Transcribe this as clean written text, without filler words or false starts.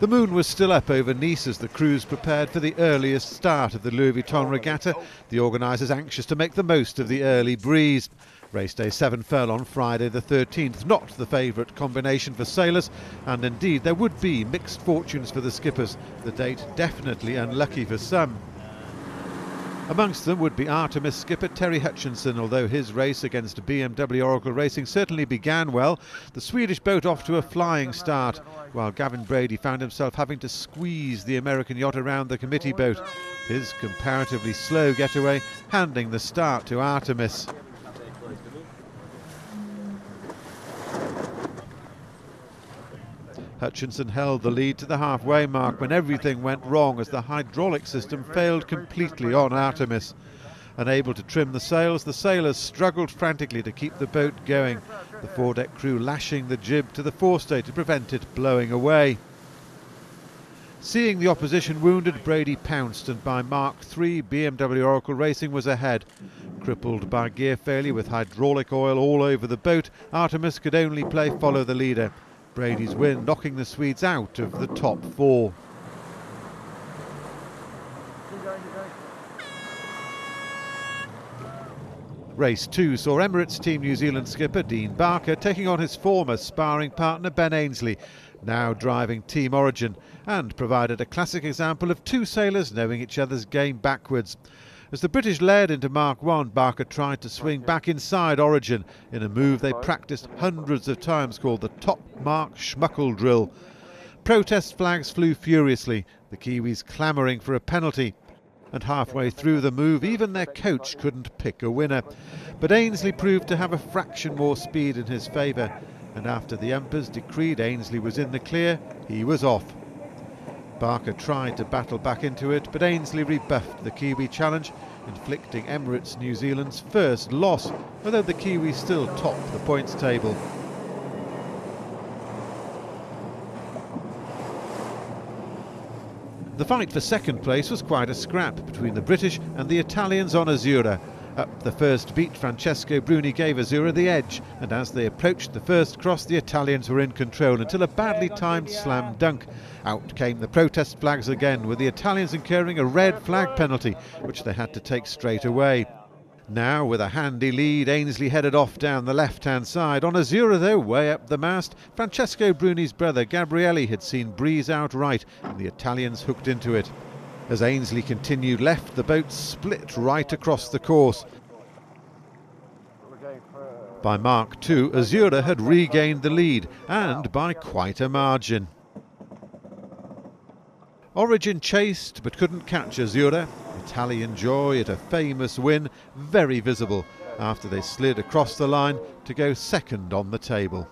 The moon was still up over Nice as the crews prepared for the earliest start of the Louis Vuitton regatta, the organisers anxious to make the most of the early breeze. Race day 7 fell on Friday the 13th, not the favourite combination for sailors, and indeed there would be mixed fortunes for the skippers, the date definitely unlucky for some. Amongst them would be Artemis skipper Terry Hutchinson. Although his race against BMW Oracle Racing certainly began well, the Swedish boat off to a flying start, while Gavin Brady found himself having to squeeze the American yacht around the committee boat. His comparatively slow getaway handing the start to Artemis. Hutchinson held the lead to the halfway mark when everything went wrong as the hydraulic system failed completely on Artemis. Unable to trim the sails, the sailors struggled frantically to keep the boat going, the foredeck crew lashing the jib to the forestay to prevent it blowing away. Seeing the opposition wounded, Brady pounced, and by Mark III, BMW Oracle Racing was ahead. Crippled by gear failure with hydraulic oil all over the boat, Artemis could only play follow the leader. Brady's win knocking the Swedes out of the top 4. Race 2 saw Emirates Team New Zealand skipper Dean Barker taking on his former sparring partner Ben Ainsley, now driving Team Origin, and provided a classic example of two sailors knowing each other's game backwards. As the British led into Mark 1, Barker tried to swing back inside Origin in a move they practised hundreds of times called the Top Mark Schmuckle drill. Protest flags flew furiously, the Kiwis clamouring for a penalty. And halfway through the move, even their coach couldn't pick a winner. But Ainsley proved to have a fraction more speed in his favour, and after the umpires decreed Ainsley was in the clear, he was off. Barker tried to battle back into it, but Ainsley rebuffed the Kiwi challenge, inflicting Emirates New Zealand's first loss, although the Kiwis still top the points table. The fight for second place was quite a scrap between the British and the Italians on Azzurra. Up the first beat, Francesco Bruni gave Azzurra the edge, and as they approached the first cross, the Italians were in control until a badly timed slam dunk. Out came the protest flags again, with the Italians incurring a red flag penalty, which they had to take straight away. Now, with a handy lead, Ainsley headed off down the left-hand side. On Azzurra, though, way up the mast, Francesco Bruni's brother Gabrielli had seen breeze out right, and the Italians hooked into it. As Ainsley continued left, the boat split right across the course. By Mark II, Azzurra had regained the lead, and by quite a margin. Origin chased but couldn't catch Azzurra. Italian joy at a famous win, very visible after they slid across the line to go second on the table.